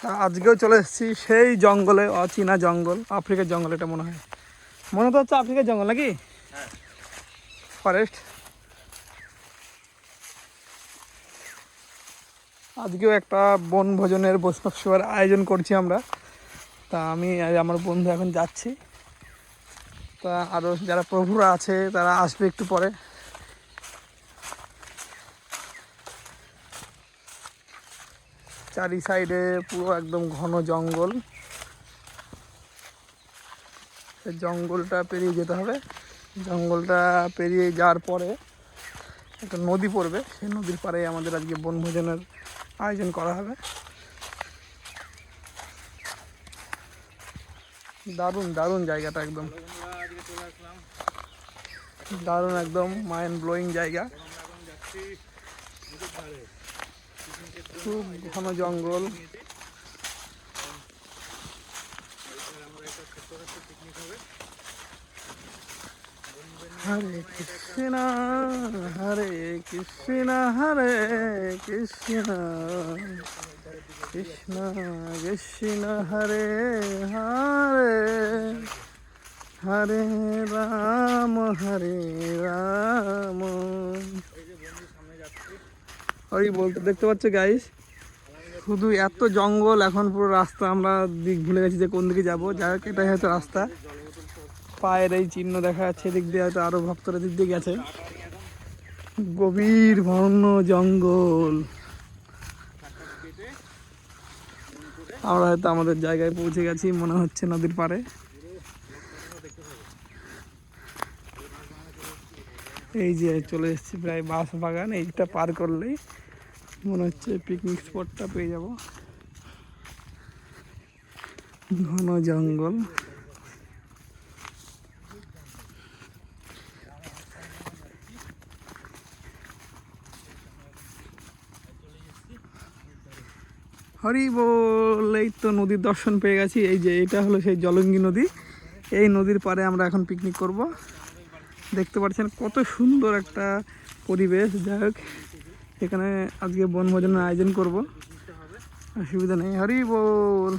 আজকেও চলে এসেছি সেই জঙ্গলে, অচেনা জঙ্গল, আফ্রিকার জঙ্গল। এটা মনে তো হচ্ছে আফ্রিকার জঙ্গল নাকি? ফরেস্ট। আজকেও একটা বনভোজনের বসবার আয়োজন করছি আমরা। তা আমি আর আমার বন্ধু এখন যাচ্ছি। তা আরও যারা প্রভুরা আছে তারা আসবে একটু পরে। চারি সাইডে পুরো একদম ঘন জঙ্গল। জঙ্গলটা পেরিয়ে যেতে হবে। জঙ্গলটা পেরিয়ে যাওয়ার পরে একটা নদী পড়বে, সেই নদীর পাড়ে আমাদের আজকে বনভোজনের আয়োজন করা হবে। দারুণ দারুণ জায়গাটা, একদম দারুণ, একদম মাইন্ড ব্লোয়িং জায়গা। খুব ঘন জঙ্গল। হরে কৃষ্ণ হরে কৃষ্ণ হরে কৃষ্ণ কৃষ্ণ কৃষ্ণ হরে হরে হরে রাম হরে রাম। ওই বলতে দেখতে পাচ্ছ গাইস, শুধু এত জঙ্গল, এখন পুরো রাস্তা আমরা দিক ভুলে গেছি যে কোন দিকে যাবো। যাই হোক, এটাই হয়তো রাস্তা। পায়ের এই চিহ্ন দেখা যাচ্ছে, এদিক দিয়ে হয়তো আরো ভক্তরা দিক দিয়ে গেছে। গভীর ঘন জঙ্গল। আমরা হয়তো আমাদের জায়গায় পৌঁছে গেছি মনে হচ্ছে, নদীর পাড়ে। এই যে চলে এসেছি প্রায় বাঁশ বাগান। এইটা পার করলেই মনে হচ্ছে পিকনিক স্পটটা পেয়ে যাব। ঘন জঙ্গল। হরি বল। এই তো নদীর দর্শন পেয়ে গেছি। এই যে এটা হলো সেই জলঙ্গি নদী। এই নদীর পাড়ে আমরা এখন পিকনিক করব। দেখতে পাচ্ছেন কত সুন্দর একটা পরিবেশ। যাই হোক, এখানে আজকে বনভোজনের আয়োজন করব, অসুবিধা নেই। হরি বল।